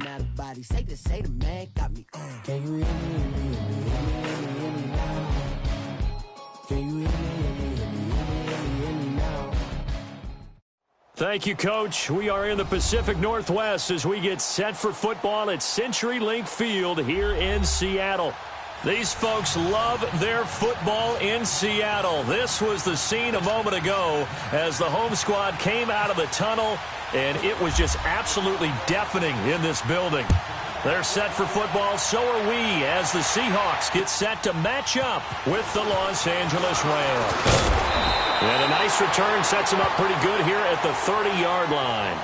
out of body. Say the man got me. Can you hear me? Hear me now? Can you hear me now? Thank you, Coach. We are in the Pacific Northwest as we get set for football at CenturyLink Field here in Seattle. These folks love their football in Seattle. This was the scene a moment ago as the home squad came out of the tunnel, and it was just absolutely deafening in this building. They're set for football, so are we, as the Seahawks get set to match up with the Los Angeles Rams. And a nice return sets them up pretty good here at the 30-yard line.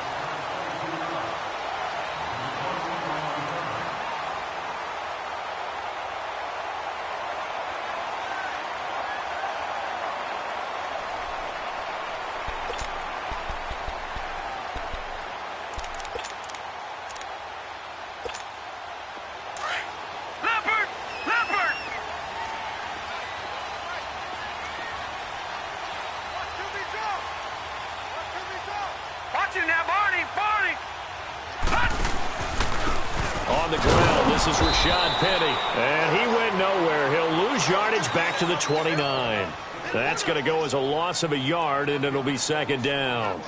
On the ground, this is Rashad Penny. And he went nowhere. He'll lose yardage back to the 29. That's going to go as a loss of a yard, and it'll be second down.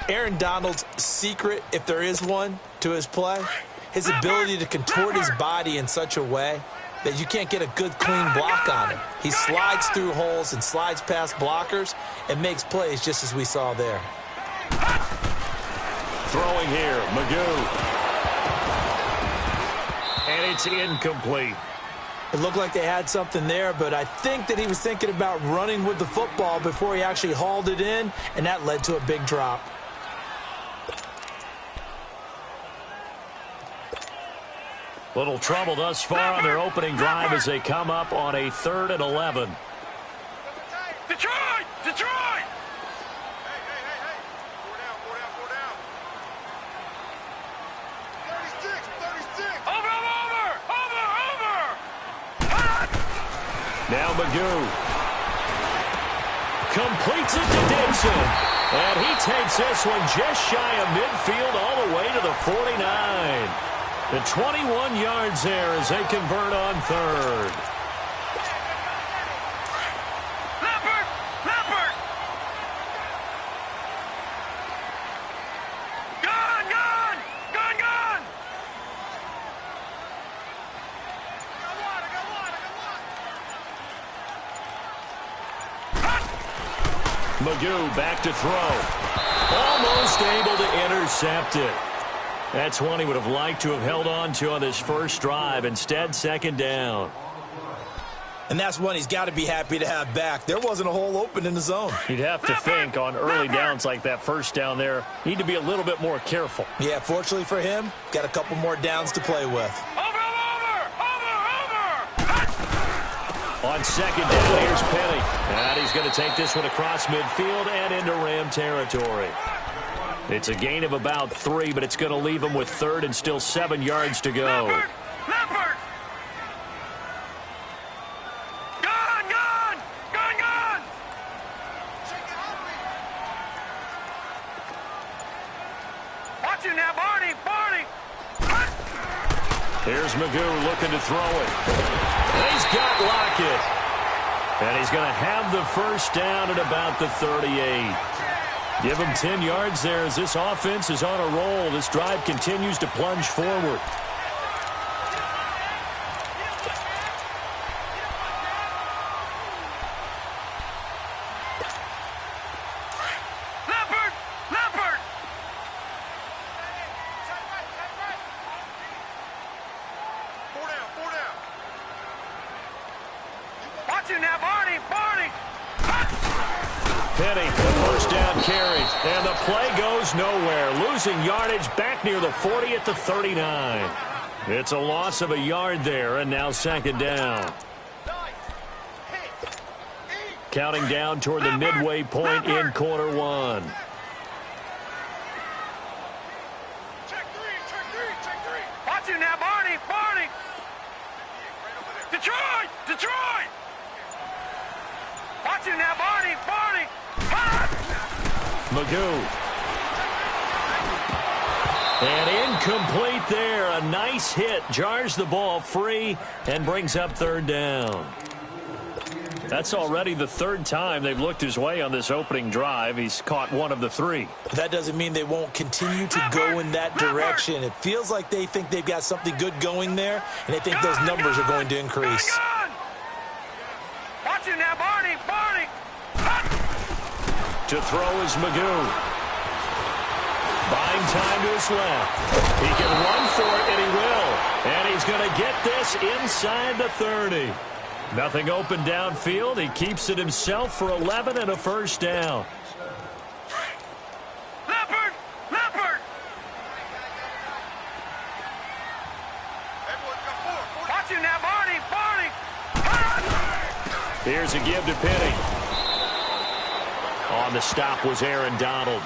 Aaron Donald's secret, if there is one, to his play, his ability to contort his body in such a way that you can't get a good, clean block on him. He slides through holes and slides past blockers and makes plays just as we saw there. Throwing here, Magoo. And it's incomplete. It looked like they had something there, but I think that he was thinking about running with the football before he actually hauled it in, and that led to a big drop. Little trouble thus far on their opening drive as they come up on a 3rd and 11. Detroit! Detroit! Now Magoo completes it to Dixon. And he takes this one just shy of midfield all the way to the 49. The 21 yards there as they convert on 3rd. Leopard! Gone! Magoo back to throw. Almost able to intercept it. That's one he would have liked to have held on to on this first drive. Instead, second down. And that's one he's got to be happy to have back. There wasn't a hole open in the zone. You'd have to think on early downs like that first down there, need to be a little bit more careful. Yeah, fortunately for him, got a couple more downs to play with. Over! On second down, here's Penny. And he's going to take this one across midfield and into Ram territory. It's a gain of about 3, but it's going to leave him with 3rd and still 7 yards to go. Leopard! Gone! Watch it now, Barney! Here's Magoo looking to throw it. And he's got Lockett. And he's going to have the first down at about the 38. Give him 10 yards there as this offense is on a roll. This drive continues to plunge forward. Leopard! Four down. Watch it now, Barney! Penny, the first down carry. And the play goes nowhere. Losing yardage back near the 40 at the 39. It's a loss of a yard there, and now second down. Counting down toward the midway point in quarter 1. Check three. Watch it now, Barney! Detroit! Watch it now, Barney! Magoo. And incomplete there. A nice hit. Jars the ball free and brings up third down. That's already the third time they've looked his way on this opening drive. He's caught one of the three. That doesn't mean they won't continue to go in that direction. It feels like they think they've got something good going there, and they think those numbers are going to increase. Watch it now, Barney. Barney. To throw is Magoo. Buying time to his left. He can run for it, and he will. And he's going to get this inside the 30. Nothing open downfield. He keeps it himself for 11 and a first down. Leopard! Leopard! Watch it now, Barney. Barney. Here's a give to Penny. On the stop was Aaron Donald.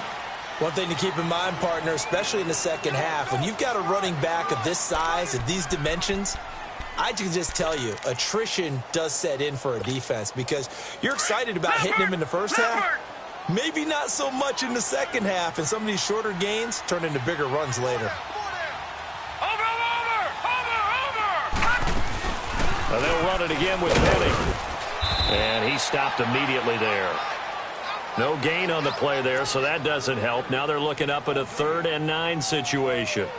One thing to keep in mind, partner, especially in the second half, when you've got a running back of this size, of these dimensions, I can just tell you, attrition does set in for a defense because you're excited about hitting him in the first half. Maybe not so much in the second half, and some of these shorter gains turn into bigger runs later. Well, they'll run it again with Penny. And he stopped immediately there. No gain on the play there, so that doesn't help. Now they're looking up at a 3rd and 9 situation.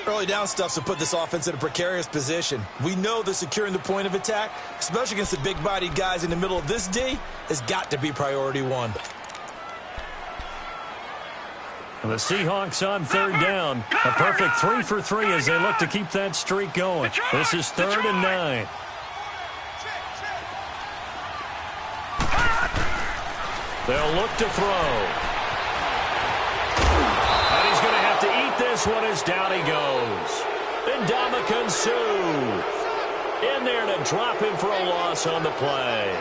Early down stuff's to put this offense in a precarious position. We know that securing the point of attack, especially against the big-bodied guys in the middle of this D, has got to be priority one. And the Seahawks on 3rd down. A perfect 3 for 3 as they look to keep that streak going. This is 3rd and 9. They'll look to throw. And he's going to have to eat this one as down he goes. Ndamukong Suh in there to drop him for a loss on the play.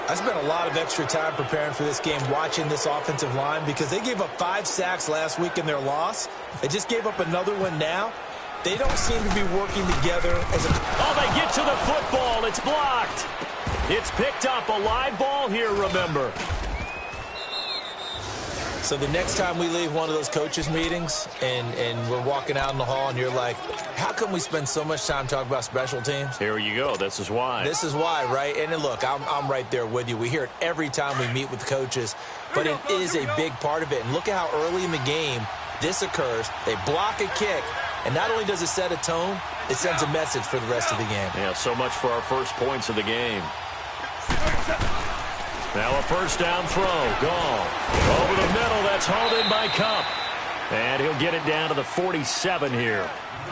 I spent a lot of extra time preparing for this game watching this offensive line because they gave up 5 sacks last week in their loss. They just gave up another one now. They don't seem to be working together as a... Oh, they get to the football. It's blocked. It's picked up. A live ball here, remember. So the next time we leave one of those coaches meetings and we're walking out in the hall and you're like, how come we spend so much time talking about special teams? Here you go. This is why. This is why, right? And look, I'm right there with you. We hear it every time we meet with coaches, but it is a big part of it. And look at how early in the game this occurs. They block a kick, and not only does it set a tone, it sends a message for the rest of the game. Yeah, so much for our first points of the game. Now a first down throw. Gone. Over the middle. That's hauled in by Cup. And he'll get it down to the 47 here.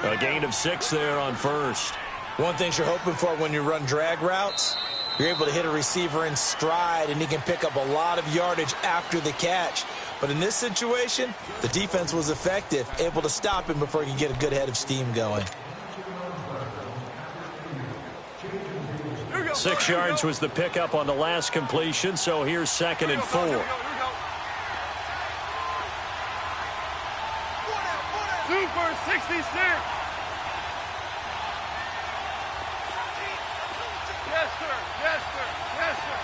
A gain of 6 there on first. One thing you're hoping for when you run drag routes, you're able to hit a receiver in stride, and he can pick up a lot of yardage after the catch. But in this situation, the defense was effective, able to stop him before he could get a good head of steam going. 6 yards was the pickup on the last completion, so here's 2nd and 4. Super 66. Yes, sir. Yes, sir. Yes, sir.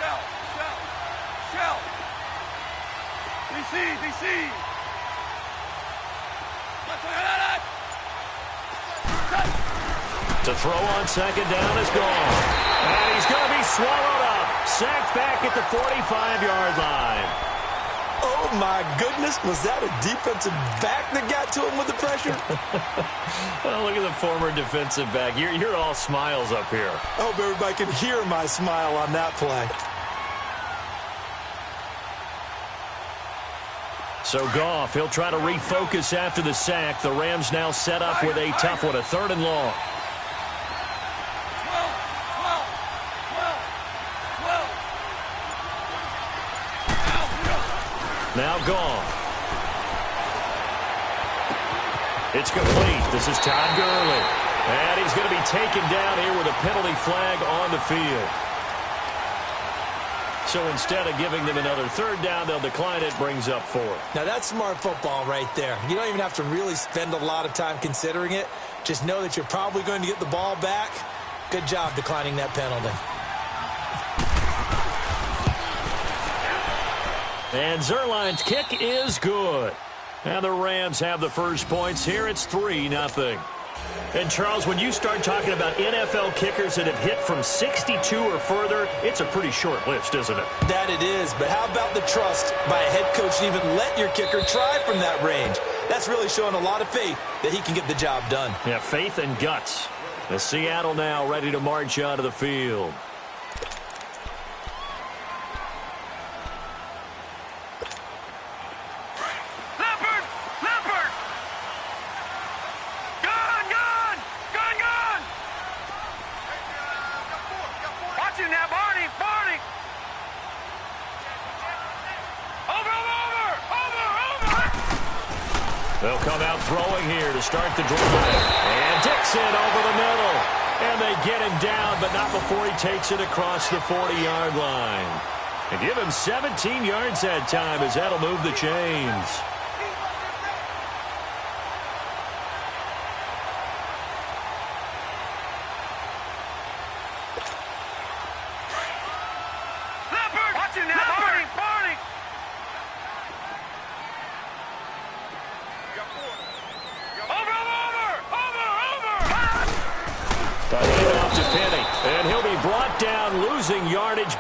Shell. Shell. DC. To throw on 2nd down is gone. And he's going to be swallowed up. Sacked back at the 45-yard line. Oh, my goodness. Was that a defensive back that got to him with the pressure? Oh, look at the former defensive back. You're all smiles up here. I hope everybody can hear my smile on that play. So Goff, he'll try to refocus after the sack. The Rams now set up with a tough one, a 3rd and long. Now Goff. It's complete. This is Todd Gurley. And he's going to be taken down here with a penalty flag on the field. So instead of giving them another 3rd down, they'll decline it, brings up 4th. Now that's smart football right there. You don't even have to really spend a lot of time considering it. Just know that you're probably going to get the ball back. Good job declining that penalty. And Zerline's kick is good. And the Rams have the first points here. It's 3-0. And, Charles, when you start talking about NFL kickers that have hit from 62 or further, it's a pretty short list, isn't it? That it is, but how about the trust by a head coach to even let your kicker try from that range? That's really showing a lot of faith that he can get the job done. Yeah, faith and guts. The Seattle now ready to march onto the field. They'll come out throwing here to start the drive. And Dixon over the middle. And they get him down, but not before he takes it across the 40-yard line. And give him 17 yards that time as that'll move the chains.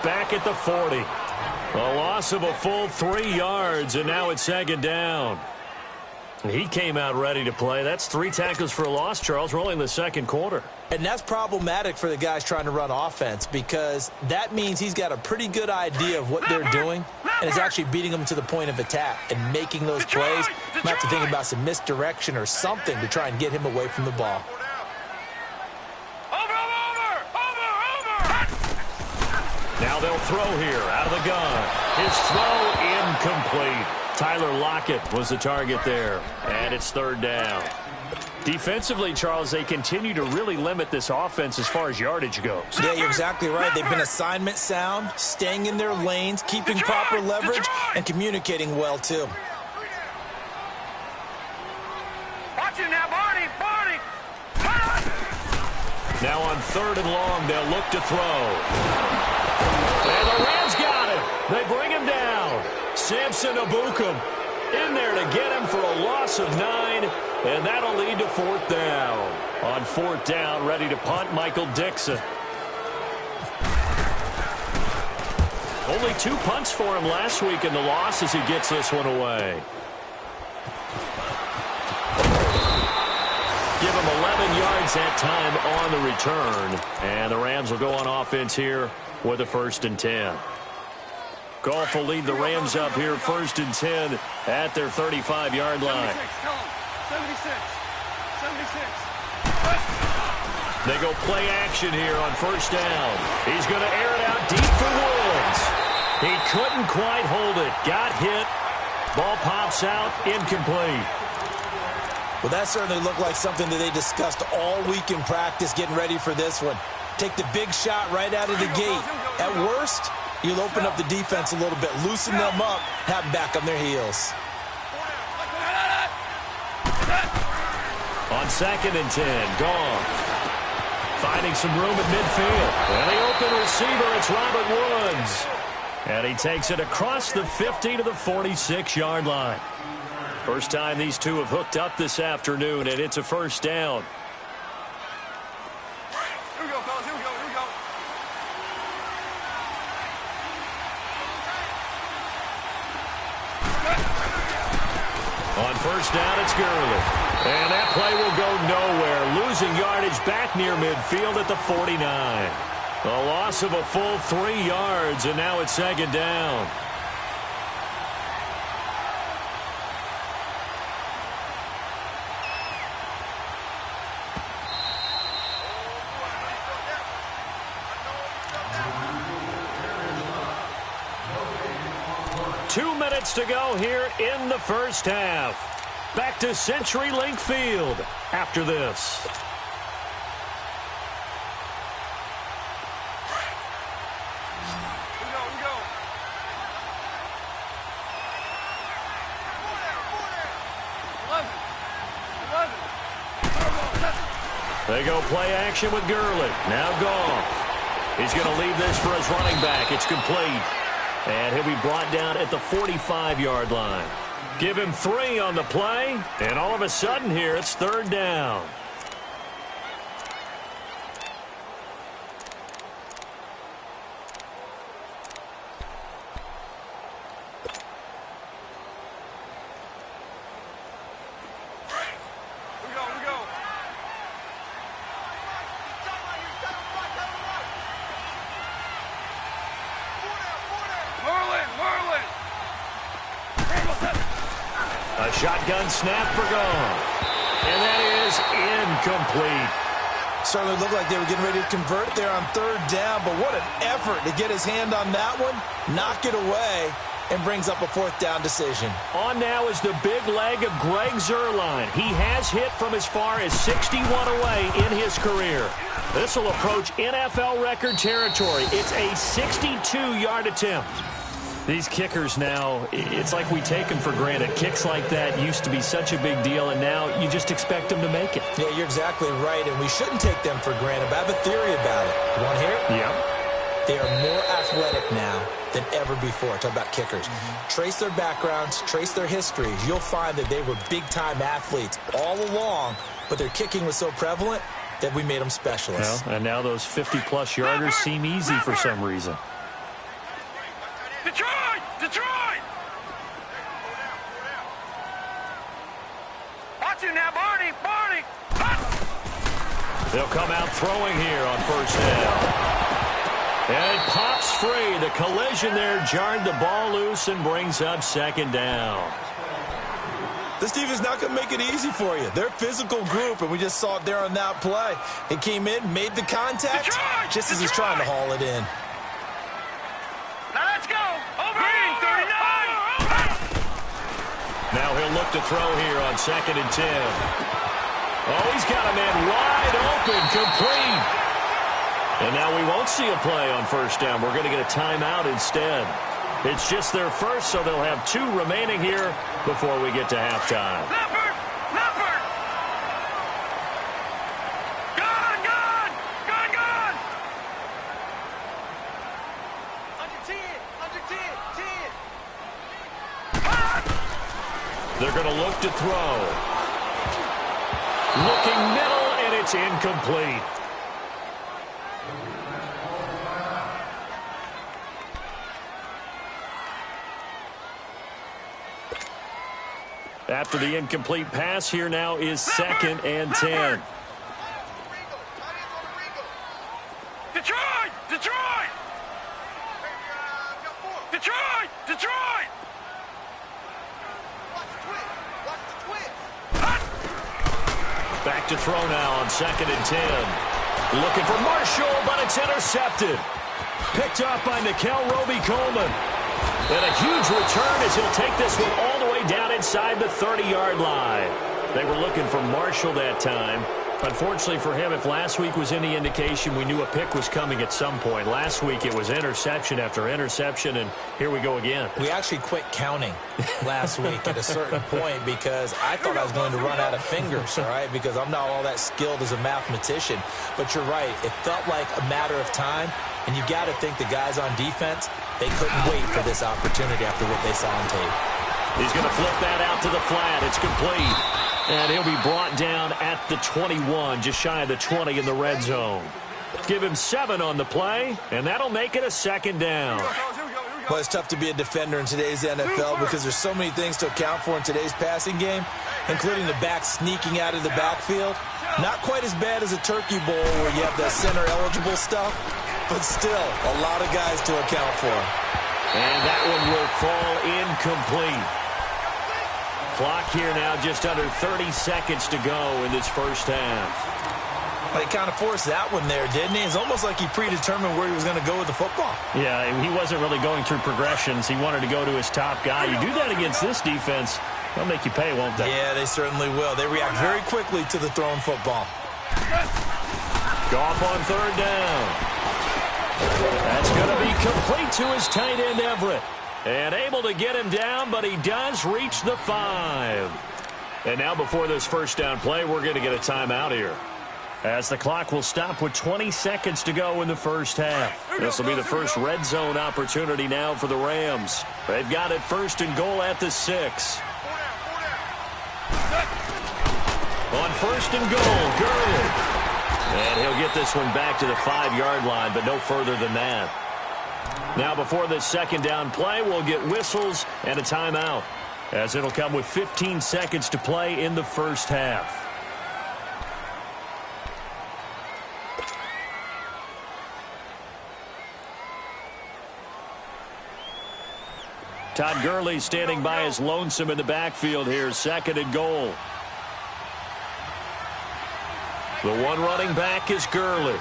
Back at the 40. A loss of a full 3 yards, and now it's second down. He came out ready to play. That's 3 tackles for a loss, Charles, rolling the second quarter. And that's problematic for the guys trying to run offense because that means he's got a pretty good idea of what they're doing and is actually beating them to the point of attack and making those plays. You have to think about some misdirection or something to try and get him away from the ball. Now they'll throw here out of the gun. His throw incomplete. Tyler Lockett was the target there. And it's third down. Defensively, Charles, they continue to really limit this offense as far as yardage goes. Yeah, you're exactly right. They've been assignment sound, staying in their lanes, keeping proper leverage, and communicating well, too. Watch it now, Barney! Now on 3rd and long, they'll look to throw. And the Rams got him. They bring him down. Samson Abukum in there to get him for a loss of 9, and that'll lead to 4th down. On 4th down, ready to punt, Michael Dixon. Only 2 punts for him last week in the loss as he gets this one away. Give him 11 yards that time on the return. And the Rams will go on offense here with a 1st and 10. Goff will lead the Rams up here 1st and 10 at their 35-yard line. 76. They go play action here on 1st down. He's going to air it out deep for Woods. He couldn't quite hold it. Got hit. Ball pops out. Incomplete. Well, that certainly looked like something that they discussed all week in practice getting ready for this one. Take the big shot right out of the gate. At worst, you'll open up the defense a little bit, loosen them up, have them back on their heels. On 2nd and 10, Goff finding some room at midfield. And the open receiver, it's Robert Woods. And he takes it across the 50 to the 46-yard line. First time these two have hooked up this afternoon, and it's a 1st down. Here we go, fellas. Here we go. On 1st down, it's Gurley. And that play will go nowhere. Losing yardage back near midfield at the 49. A loss of a full 3 yards, and now it's 2nd down. To go here in the 1st half. Back to CenturyLink Field after this. Here we go. They go play action with Gurley. Now Goff. He's going to leave this for his running back. It's complete. And he'll be brought down at the 45-yard line. Give him 3 on the play, and all of a sudden here, it's 3rd down. A shotgun snap for Goff. And that is incomplete. Certainly looked like they were getting ready to convert there on 3rd down, but what an effort to get his hand on that one, knock it away, and brings up a 4th down decision. On now is the big leg of Greg Zuerlein. He has hit from as far as 61 away in his career. This will approach NFL record territory. It's a 62-yard attempt. These kickers now, it's like we take them for granted. Kicks like that used to be such a big deal, and now you just expect them to make it. Yeah, you're exactly right, and we shouldn't take them for granted. But I have a theory about it. You want to hear it? Yep. They are more athletic now than ever before. Talk about kickers. Trace their backgrounds, trace their histories. You'll find that they were big-time athletes all along, but their kicking was so prevalent that we made them specialists. Well, and now those 50-plus yarders seem easy for some reason. Detroit! Detroit! Watch you now, Barney! Barney! They'll come out throwing here on 1st down. And it pops free. The collision there jarred the ball loose and brings up 2nd down. This defense is not going to make it easy for you. They're a physical group, and we just saw it there on that play. He came in, made the contact, Detroit! just as he's trying to haul it in. Now let's go! Over here! 39! Now he'll look to throw here on 2nd and 10. Oh, he's got a man wide open, complete. And now we won't see a play on 1st down. We're going to get a timeout instead. It's just their first, so they'll have 2 remaining here before we get to halftime. Leopard! Leopard! Gone! Gone! Gone! Gone! Under 10! Under 10! 10! They're going to look to throw. Looking middle, and it's incomplete. After the incomplete pass, here now is 2nd and 10. Detroit! Detroit! Detroit! Detroit! Back to throw now on 2nd and 10. Looking for Marshall, but it's intercepted. Picked off by Nickel Roby-Coleman. And a huge return as he'll take this one all the way down inside the 30-yard line. They were looking for Marshall that time. Unfortunately for him, if last week was any indication, we knew a pick was coming at some point. Last week it was interception after interception, and here we go again. We actually quit counting last week at a certain point because I thought I was going to run out of fingers, all right, because I'm not all that skilled as a mathematician. But you're right. It felt like a matter of time, and you got to think the guys on defense, they couldn't wait for this opportunity after what they saw on tape. He's going to flip that out to the flat. It's complete. And he'll be brought down at the 21, just shy of the 20 in the red zone. Give him 7 on the play, and that'll make it a 2nd down. Well, it's tough to be a defender in today's NFL because there's so many things to account for in today's passing game, including the back sneaking out of the backfield. Not quite as bad as a turkey bowl where you have that center-eligible stuff, but still a lot of guys to account for. And that one will fall incomplete. Clock here now just under 30 seconds to go in this first half. Well, he kind of forced that one there, didn't he? It's almost like he predetermined where he was going to go with the football. Yeah, he wasn't really going through progressions. He wanted to go to his top guy. You do that against this defense, they'll make you pay, won't they? Yeah, they certainly will. They react very quickly to the thrown football. Goff on 3rd down. That's going to be complete to his tight end, Everett. And able to get him down, but he does reach the 5. And now before this first down play, we're going to get a timeout here. as the clock will stop with 20 seconds to go in the first half. This will be the first red zone opportunity now for the Rams. They've got it 1st and goal at the 6. On 1st and goal, Gurley. And he'll get this one back to the 5-yard line, but no further than that. Now before this second down play, we'll get whistles and a timeout, as it'll come with 15 seconds to play in the first half. Todd Gurley standing by as lonesome in the backfield here, 2nd and goal. The one running back is Gurley.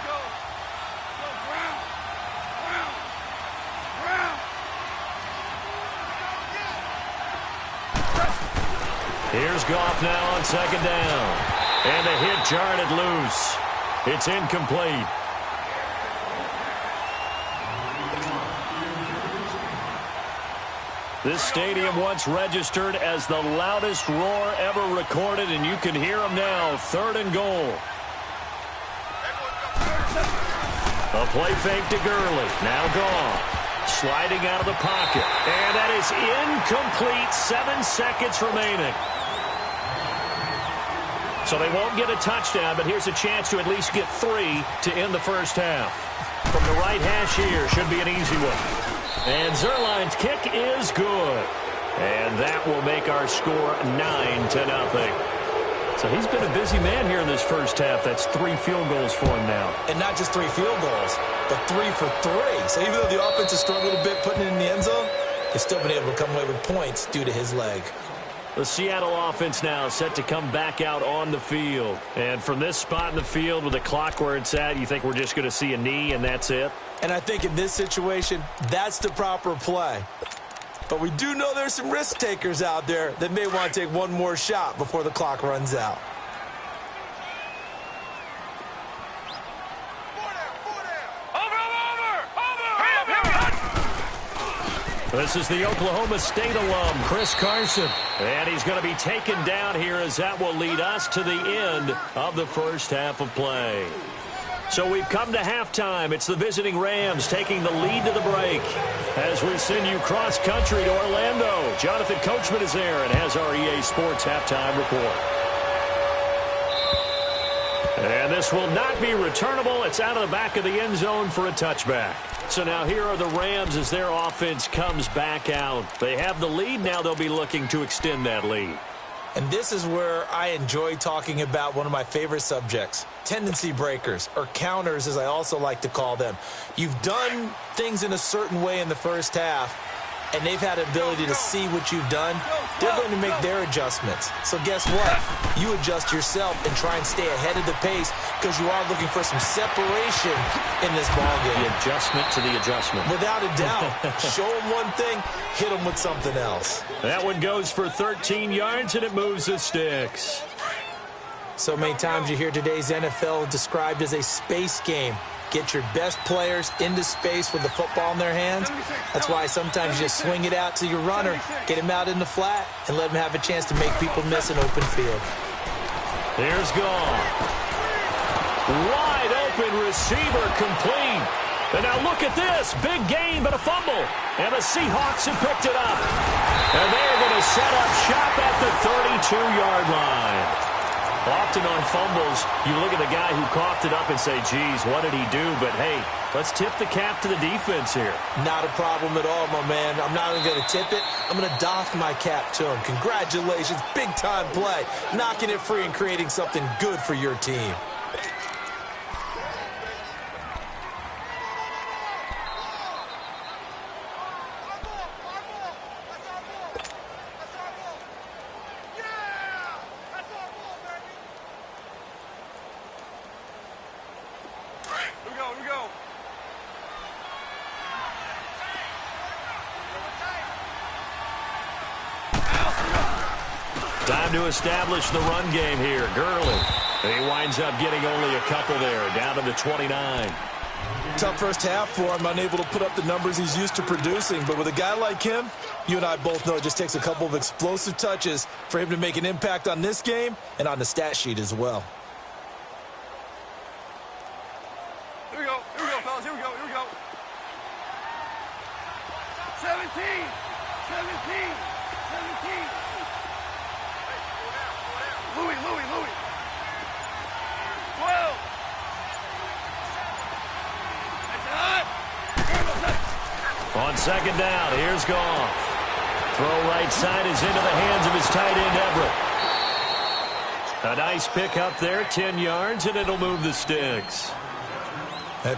Here's Goff now on 2nd down. And the hit jarred it loose. It's incomplete. This stadium once registered as the loudest roar ever recorded, and you can hear them now. 3rd and goal. A play fake to Gurley. Now Goff. Sliding out of the pocket. And that is incomplete. 7 seconds remaining. So they won't get a touchdown, but here's a chance to at least get 3 to end the first half. From the right hash here, should be an easy one. And Zerline's kick is good. And that will make our score 9-0. So he's been a busy man here in this first half. That's 3 field goals for him now. And not just 3 field goals, but 3 for 3. So even though the offense has struggled a bit putting it in the end zone, they've still been able to come away with points due to his leg. The Seattle offense now set to come back out on the field. And from this spot in the field with the clock where it's at, you think we're just going to see a knee and that's it? And I think in this situation, that's the proper play. But we do know there's some risk takers out there that may want to take one more shot before the clock runs out. This is the Oklahoma State alum, Chris Carson. And he's going to be taken down here as that will lead us to the end of the first half of play. So we've come to halftime. It's the visiting Rams taking the lead to the break. As we send you cross-country to Orlando, Jonathan Coachman is there and has our EA Sports halftime report. And this will not be returnable. It's out of the back of the end zone for a touchback. So now here are the Rams as their offense comes back out. They have the lead. Now they'll be looking to extend that lead. And this is where I enjoy talking about one of my favorite subjects, tendency breakers, or counters as I also like to call them. You've done things in a certain way in the first half, and they've had the ability to see what you've done. They're going to make their adjustments. So guess what? You adjust yourself and try and stay ahead of the pace because you are looking for some separation in this ballgame. The adjustment to the adjustment. Without a doubt. Show them one thing, hit them with something else. That one goes for 13 yards, and it moves the sticks. So many times you hear today's NFL described as a space game. Get your best players into space with the football in their hands. That's why sometimes you just swing it out to your runner, get him out in the flat, and let him have a chance to make people miss an open field. There's Goff. Wide open receiver complete. And now look at this. Big gain, but a fumble. And the Seahawks have picked it up. And they're going to set up shop at the 32-yard line. Often on fumbles, you look at the guy who coughed it up and say, geez, what did he do? But, hey, let's tip the cap to the defense here. Not a problem at all, my man. I'm not only going to tip it, I'm going to doff my cap to him. Congratulations, big-time play. Knocking it free and creating something good for your team. Time to establish the run game here. Gurley. And he winds up getting only a couple there, down to the 29. Tough first half for him, unable to put up the numbers he's used to producing. But with a guy like him, you and I both know it just takes a couple of explosive touches for him to make an impact on this game and on the stat sheet as well. Louis. Whoa. On second down, here's Goff. Throw right side is into the hands of his tight end, Everett. A nice pick up there, 10 yards, and it'll move the sticks.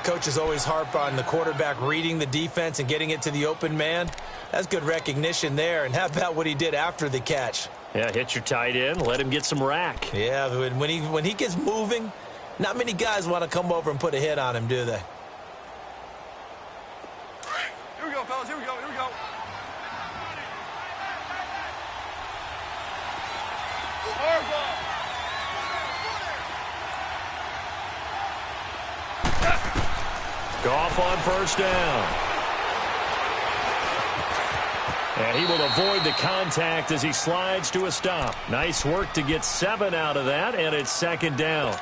Coaches always harp on the quarterback reading the defense and getting it to the open man. That's good recognition there. And how about what he did after the catch? Yeah, hit your tight end, let him get some rack. Yeah, when he gets moving, not many guys want to come over and put a hit on him, do they? Here we go, fellas. Here we go. Goff on first down. And he will avoid the contact as he slides to a stop. Nice work to get 7 out of that, and it's second down.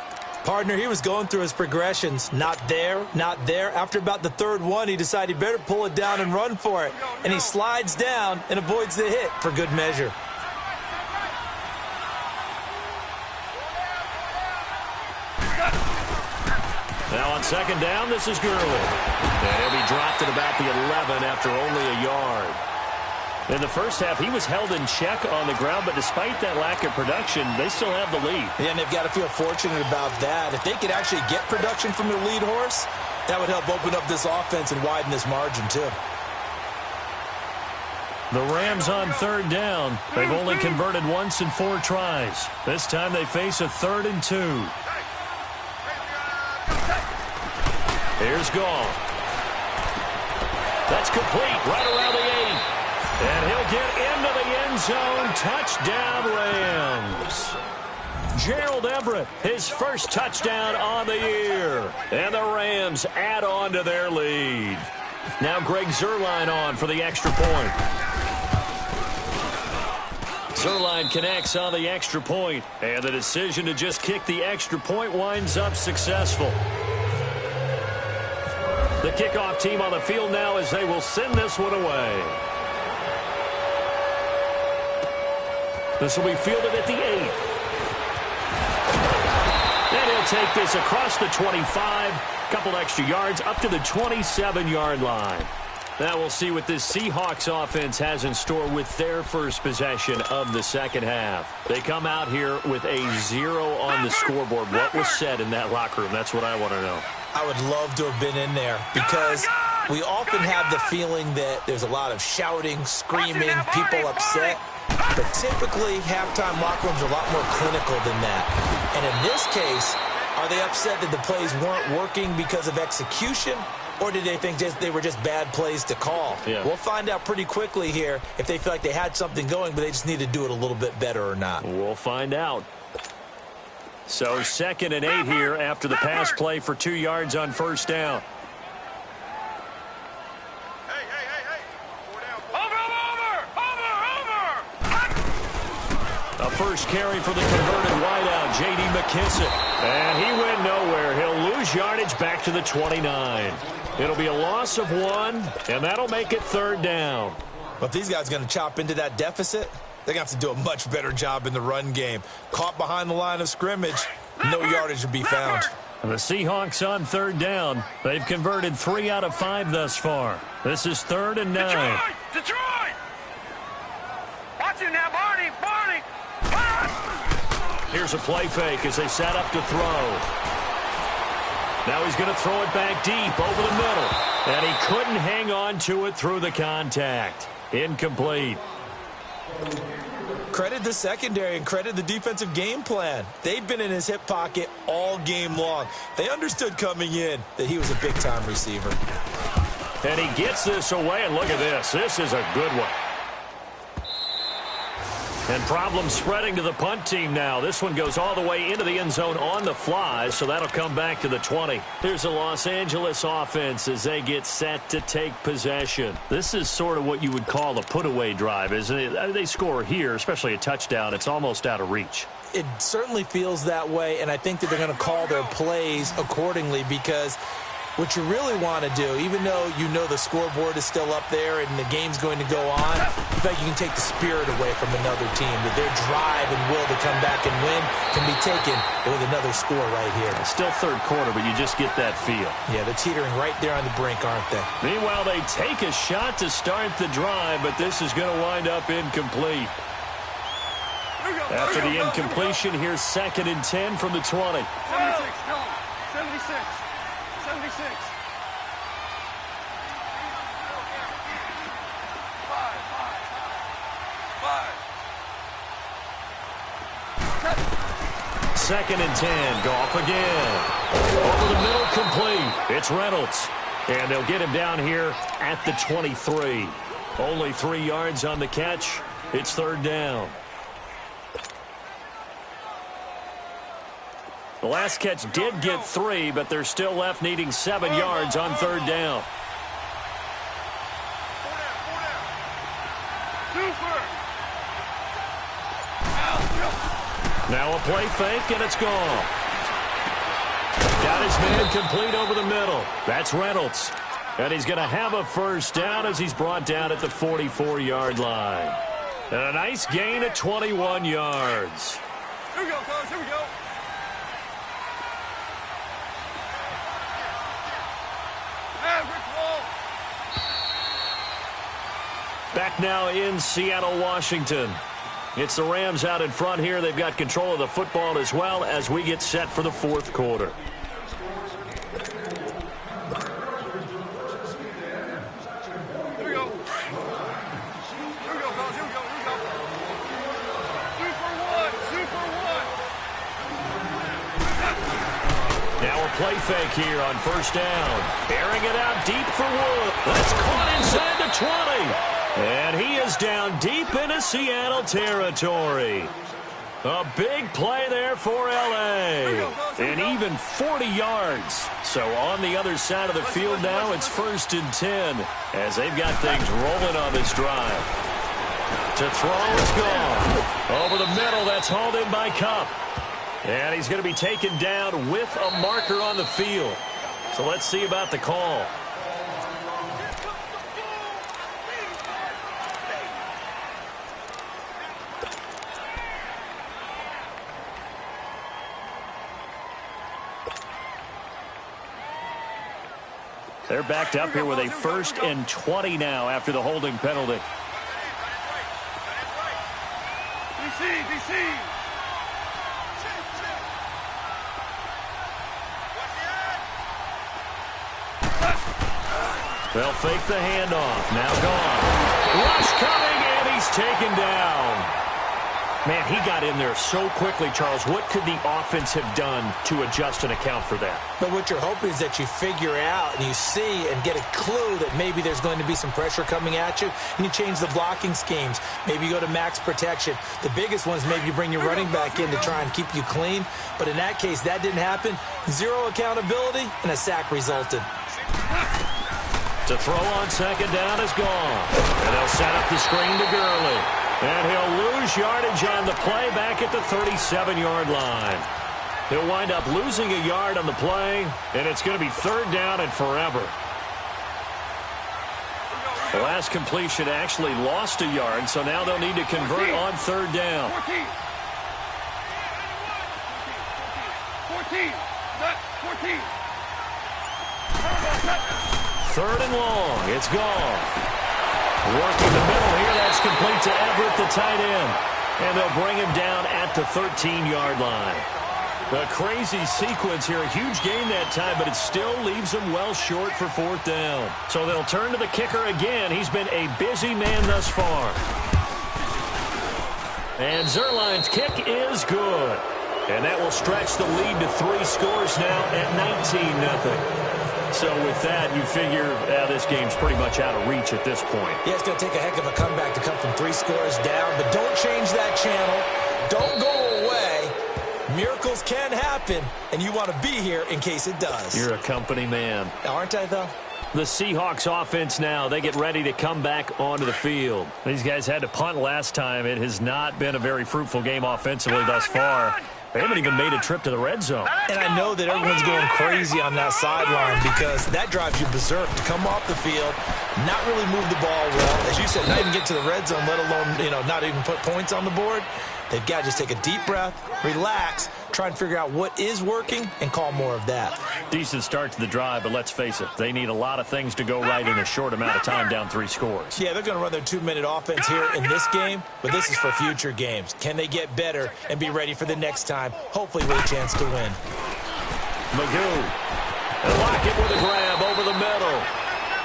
Partner, he was going through his progressions. Not there, not there. After about the third one, he decided he better pull it down and run for it. And he slides down and avoids the hit for good measure. Now on second down, this is Gurley. And he'll be dropped at about the 11 after only a yard. In the first half, he was held in check on the ground, but despite that lack of production, they still have the lead. Yeah, and they've got to feel fortunate about that. If they could actually get production from their lead horse, that would help open up this offense and widen this margin, too. The Rams on third down. They've only converted once in 4 tries. This time they face a 3rd and 2. Here's Goff. That's complete right around the 8. And he'll get into the end zone. Touchdown, Rams. Gerald Everett, his first touchdown on the year. And the Rams add on to their lead. Now Greg Zuerlein on for the extra point. Zuerlein connects on the extra point. And the decision to just kick the extra point winds up successful. The kickoff team on the field now as they will send this one away. This will be fielded at the 8. And he'll take this across the 25. Couple extra yards up to the 27-yard line. Now we'll see what this Seahawks offense has in store with their first possession of the second half. They come out here with a 0 on the scoreboard. What was said in that locker room? That's what I want to know. I would love to have been in there because we often have the feeling that there's a lot of shouting, screaming, people upset. But typically, halftime locker rooms are a lot more clinical than that. And in this case, are they upset that the plays weren't working because of execution? Or did they think they were just bad plays to call? Yeah. We'll find out pretty quickly here if they feel like they had something going, but they just need to do it a little bit better or not. We'll find out. So 2nd and 8 here after the pass play for 2 yards on first down. A first carry for the converted wideout, J.D. McKissick. And he went nowhere. He'll lose yardage back to the 29. It'll be a loss of 1, and that'll make it 3rd down. But if these guys are going to chop into that deficit, they're going to have to do a much better job in the run game. Caught behind the line of scrimmage, no yardage to be found. The Seahawks on 3rd down. They've converted 3 out of 5 thus far. This is 3rd and 9. Detroit! Watch him now, Barney! Here's a play fake as they set up to throw. Now he's going to throw it back deep over the middle. And he couldn't hang on to it through the contact. Incomplete. Credit the secondary and credit the defensive game plan. They've been in his hip pocket all game long. They understood coming in that he was a big-time receiver. And he gets this away, and look at this. This is a good one. And problems spreading to the punt team now. This one goes all the way into the end zone on the fly, so that'll come back to the 20. Here's the Los Angeles offense as they get set to take possession. This is sort of what you would call a put-away drive, isn't it? They score here, especially a touchdown. It's almost out of reach. It certainly feels that way, and I think that they're going to call their plays accordingly because What you really want to do, even though you know the scoreboard is still up there and the game's going to go on, you feel like you can take the spirit away from another team, that their drive and will to come back and win can be taken with another score right here. It's still third quarter, but you just get that feel. Yeah, they're teetering right there on the brink, aren't they? Meanwhile, they take a shot to start the drive, but this is going to wind up incomplete. After the incompletion, here's 2nd and 10 from the 20. 76, tell him. 76. 76. 2nd and 10. Goff again. Over the middle, complete. It's Reynolds. And they'll get him down here at the 23. Only 3 yards on the catch. It's 3rd down. The last catch did get 3, but they're still left needing 7 yards on 3rd down. Now a play fake, and it's gone. Got his man complete over the middle. That's Reynolds. And he's going to have a 1st down as he's brought down at the 44-yard line. And a nice gain of 21 yards. Here we go, Coach. Here we go. Back now in Seattle, Washington. It's the Rams out in front here. They've got control of the football as well as we get set for the 4th quarter. Here we go. Here we go, fellas. Here we go. Here we go. 2 for 1. 2 for 1. Now a play fake here on 1st down. Airing it out deep for Wood. That's caught inside the 20. And he is down deep into Seattle territory. A big play there for L.A. And even 40 yards. So on the other side of the field now, it's 1st and 10 as they've got things rolling on this drive. To throw, it's gone. Over the middle, that's hauled in by Kupp. And he's going to be taken down with a marker on the field. So let's see about the call. They're backed up here with a 1st and 20 now after the holding penalty. DC. They'll fake the handoff. Now gone. Rush coming, and he's taken down. Man, he got in there so quickly, Charles. What could the offense have done to adjust and account for that? But what you're hoping is that you figure out and you see and get a clue that maybe there's going to be some pressure coming at you, and you change the blocking schemes. Maybe you go to max protection. The biggest one is maybe you bring your running back in to try and keep you clean. But in that case, that didn't happen. 0 accountability, and a sack resulted. To throw on 2nd down is gone. And they'll set up the screen to Gurley. And he'll lose yardage on the play back at the 37-yard line. He'll wind up losing a yard on the play, and it's going to be 3rd down and forever. The last completion actually lost a yard, so now they'll need to convert on 3rd down. 14. 14. 3rd and long. It's gone. Working the middle here. That's complete to Everett, the tight end. And they'll bring him down at the 13-yard line. A crazy sequence here. A huge gain that time, but it still leaves them well short for 4th down. So they'll turn to the kicker again. He's been a busy man thus far. And Zerline's kick is good. And that will stretch the lead to 3 scores now at 19-0. So with that, you figure this game's pretty much out of reach at this point. Yeah, it's going to take a heck of a comeback to come from 3 scores down. But don't change that channel. Don't go away. Miracles can happen, and you want to be here in case it does. You're a company man. Aren't I, though? The Seahawks offense now, they get ready to come back onto the field. These guys had to punt last time. It has not been a very fruitful game offensively thus far. They haven't even made a trip to the red zone. And I know that everyone's going crazy on that sideline because that drives you berserk to come off the field, not really move the ball well. As you said, not even get to the red zone, let alone, not even put points on the board. They've got to just take a deep breath, relax, try and figure out what is working, and call more of that. Decent start to the drive, but let's face it, they need a lot of things to go right in a short amount of time down 3 scores. Yeah, they're going to run their 2-minute offense here in this game, but this is for future games. Can they get better and be ready for the next time, hopefully with a chance to win? Magoo. And Lockett with a grab over the middle.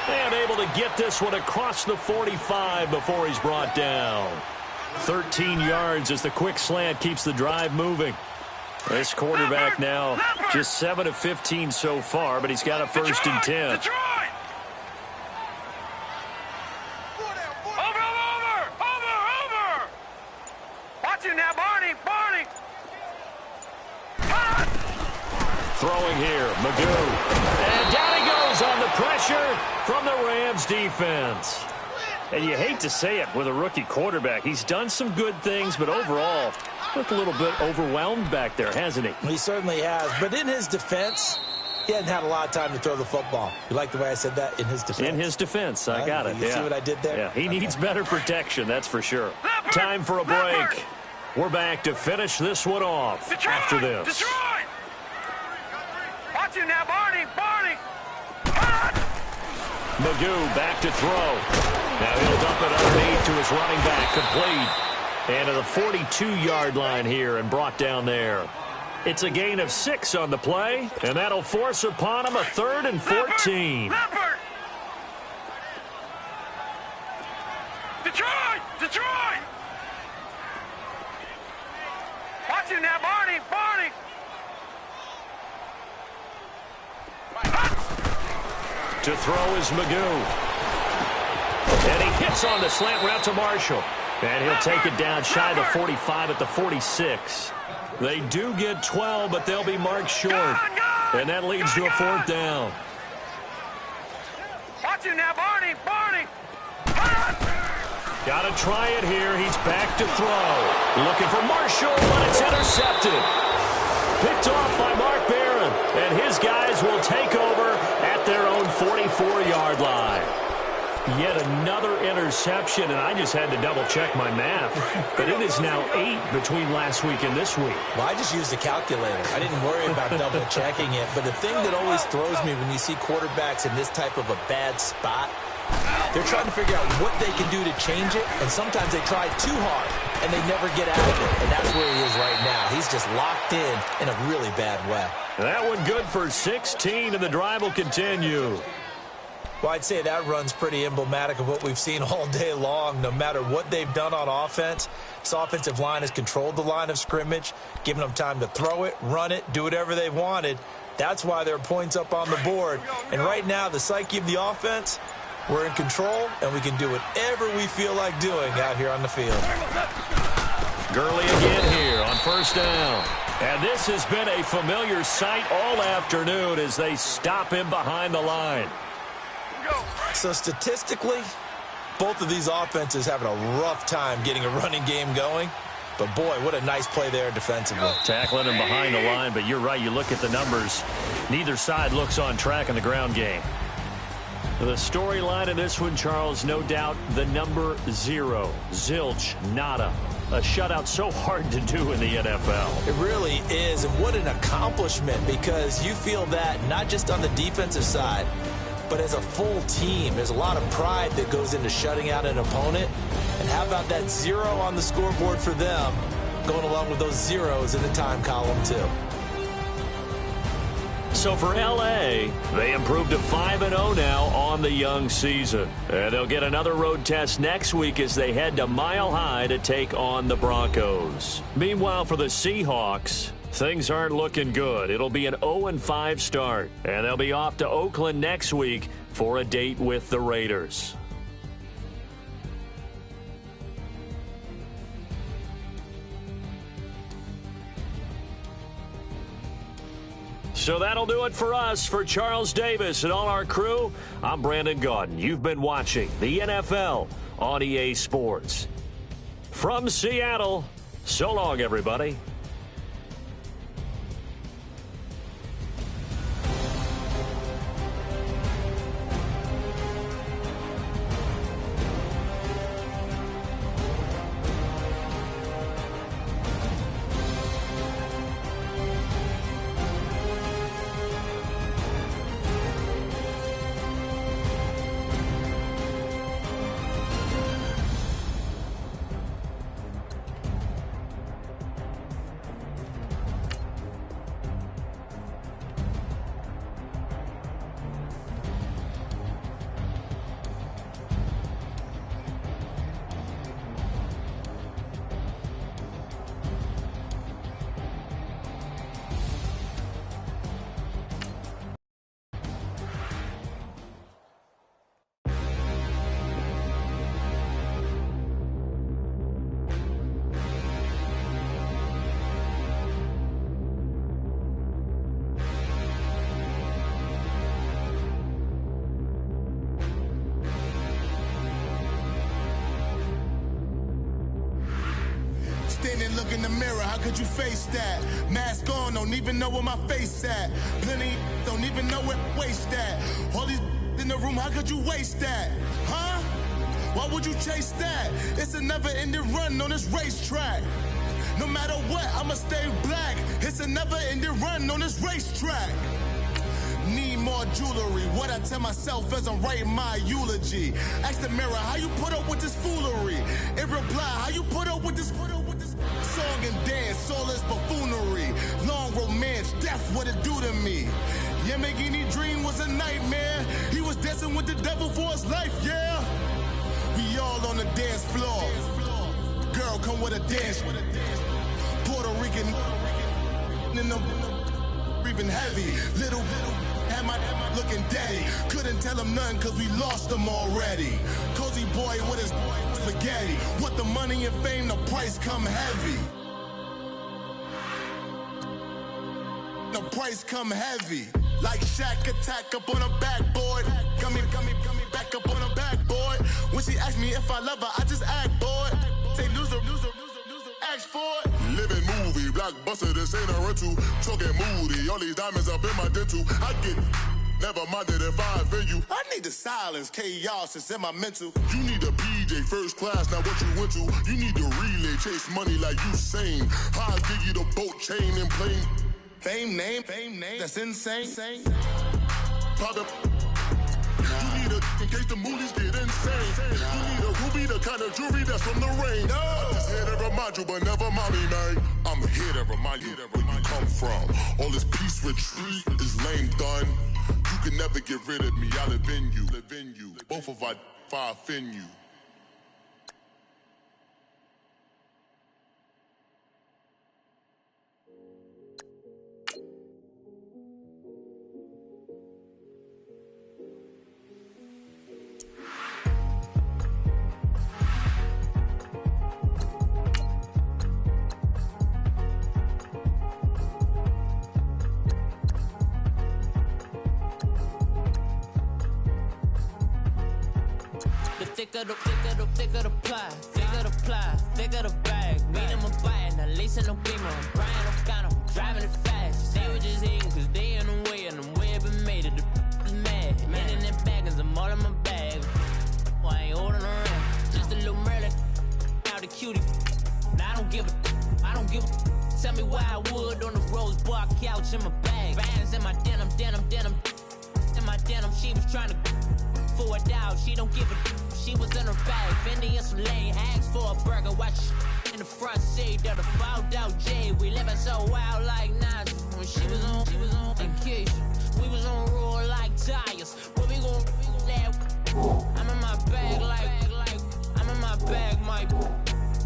And able to get this one across the 45 before he's brought down. 13 yards as the quick slant keeps the drive moving. This quarterback now just 7 of 15 so far, but he's got a 1st and 10. Over. Watch it now, Barney. Throwing here, Magoo. And down he goes on the pressure from the Rams defense. And you hate to say it with a rookie quarterback. He's done some good things, but overall, looked a little bit overwhelmed back there, hasn't he? He certainly has. But in his defense, he hasn't had a lot of time to throw the football. You like the way I said that? In his defense. In his defense. I got it. You see what I did there? Yeah, he needs better protection, that's for sure. Time for a break. We're back to finish this one off after this. Detroit! Watch it now, Barney. Magoo back to throw. Now he'll dump it underneath to his running back, complete. And to the 42-yard line here and brought down there. It's a gain of 6 on the play, and that'll force upon him a 3rd and 14. Leopard! Detroit! Watch it now, Barney. To throw is Magoo. And he hits on the slant route to Marshall. And he'll take it down shy of the 45 at the 46. They do get 12, but they'll be marked short. And that leads to a 4th down. Watch it now, Barney. Got to try it here. He's back to throw. Looking for Marshall, but it's intercepted. Picked off by Mark Barron. And his guys will take over at their own 44-yard line. Yet another interception, and I just had to double-check my math. But it is now 8 between last week and this week. Well, I just used a calculator. I didn't worry about double-checking it. But the thing that always throws me when you see quarterbacks in this type of a bad spot, they're trying to figure out what they can do to change it, and sometimes they try too hard, and they never get out of it. And that's where he is right now. He's just locked in a really bad way. That one good for 16, and the drive will continue. Well, I'd say that run's pretty emblematic of what we've seen all day long. No matter what they've done on offense, this offensive line has controlled the line of scrimmage, given them time to throw it, run it, do whatever they wanted. That's why there are points up on the board. And right now, the psyche of the offense, we're in control, and we can do whatever we feel like doing out here on the field. Gurley again here on 1st down. And this has been a familiar sight all afternoon as they stop him behind the line. So statistically, both of these offenses having a rough time getting a running game going. But, boy, what a nice play there defensively. Tackling him behind the line, but you're right. You look at the numbers. Neither side looks on track in the ground game. The storyline in this one, Charles, no doubt the number 0. Zilch, nada. A shutout so hard to do in the NFL. It really is, and what an accomplishment, because you feel that not just on the defensive side, but as a full team. There's a lot of pride that goes into shutting out an opponent. And how about that 0 on the scoreboard for them, going along with those zeros in the time column, too. So for L.A., they improved to 5-0 now on the young season. And they'll get another road test next week as they head to Mile High to take on the Broncos. Meanwhile, for the Seahawks, things aren't looking good. It'll be an 0-5 start. And they'll be off to Oakland next week for a date with the Raiders. So that'll do it for us. For Charles Davis and all our crew, I'm Brandon Gaudin. You've been watching the NFL on EA Sports. From Seattle, so long, everybody. mirror, how could you face that? Mask on, don't even know where my face at. Plenty don't even know where waist at. All these in the room, how could you waste that? Huh? Why would you chase that? It's a never-ending run on this racetrack. No matter what, I'ma stay black. It's a never-ending run on this racetrack. Need more jewelry. What I tell myself as I'm writing my eulogy. Ask the mirror, how you put up with this foolery? In reply, how you put up with this song and dance, all this buffoonery. Long romance, death, what it do to me? Yamagini dream was a nightmare. He was dancing with the devil for his life, yeah. We all on the dance floor. Girl, come with a dance. Puerto Rican in the breathing heavy. Little had my looking daddy. Couldn't tell him nothing cause we lost him already. Cozy boy with his spaghetti. With the money and fame, the price come heavy. The price come heavy. Like Shaq attack up on a backboard. Gummy, back up on a backboard. When she asked me if I love her, I just act bored. Say loser, ask for it. Living movie, blockbuster, this ain't a rental. Talking moody, all these diamonds up in my dental. I get never minded if I offend you. I need the silence, chaos is in my mental. You need a PJ, first class, not what you went to. You need the relay, chase money like you sane. I'll give you the boat, chain, and plane. Fame name, that's insane. Pop up. You need a, in case the movies get insane. You need a ruby, the kind of jewelry that's from the rain. I'm just here to remind you, but never mind me, man. I'm here to remind you where you come from. All this peace retreat is lame done. You can never get rid of me, I live in you. Both of us, if I offend you. Thicker the pie, thicker the bag. Meet him a bite, now lace in no beamer. I'm Brian O'Connor, driving it fast. They were just hating cause they in the way, and the way it been made it, the is mad. Man in them baggins, I'm all in my bag. Well, I ain't holding around, just a little Merlin, now the cutie. Now I don't give a, tell me why I would on the rose bar couch in my bag. Bands in my denim, in my denim, she was trying to for a doubt, she don't give a. She was in her bag, Fendi and some lane. Asked for a burger, watch in the front seat of the fouled out J. We living so wild like Nas. When she was on vacation, we was on roll like tires. What we gon' let? I'm in my bag like I'm in my bag, Mike.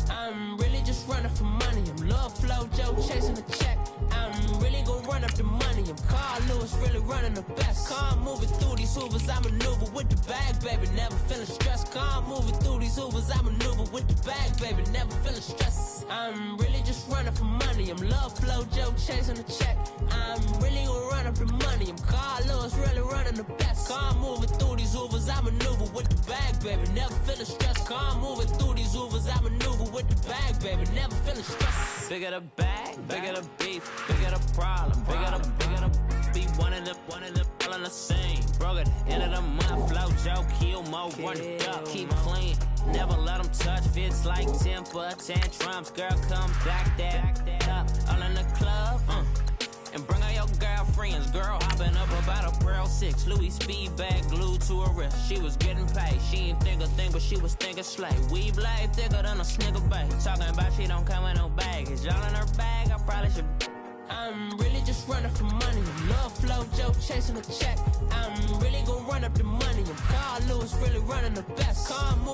I'm really just running for money. I'm love flow, Joe chasing the check. I'm really gon' run up the money. I'm Carl Lewis, really running the best. Calm moving through these hoovers, I maneuver with the bag, baby. Never feeling stressed. Calm moving through these hoovers, I maneuver with the bag, baby. Never feeling stressed. I'm really just running for money. I'm love flow, Joe chasing the check. I'm really gon' run up the money. I'm Carl Lewis, really running the best. Calm moving through these hoovers, I maneuver with the bag, baby. Never feeling stressed. Calm moving through these hoovers, I maneuver with the bag, baby. Never feeling stressed. Bigger the bag, bigger the beef, bigger the problem, bigger the be one of the all in the same. Broke at the end of the month, flow, Joe, kill, mo, run it up, keep clean. Never let them touch, fits like temper tantrums. Girl, come back that up, all in the club, and bring out your girlfriends. Girl hopping up about a Pearl 6 Louis speed bag glued to her wrist. She was getting paid, she ain't think a thing, but she was thinking slay. We blade thicker than a snigger bag. Talking about she don't come with no baggage. All in her bag, I probably should. I'm really just running for money. I'm love flow, Joe chasing the check. I'm really gon' run up the money. I'm Carl Lewis, really running the best. Calm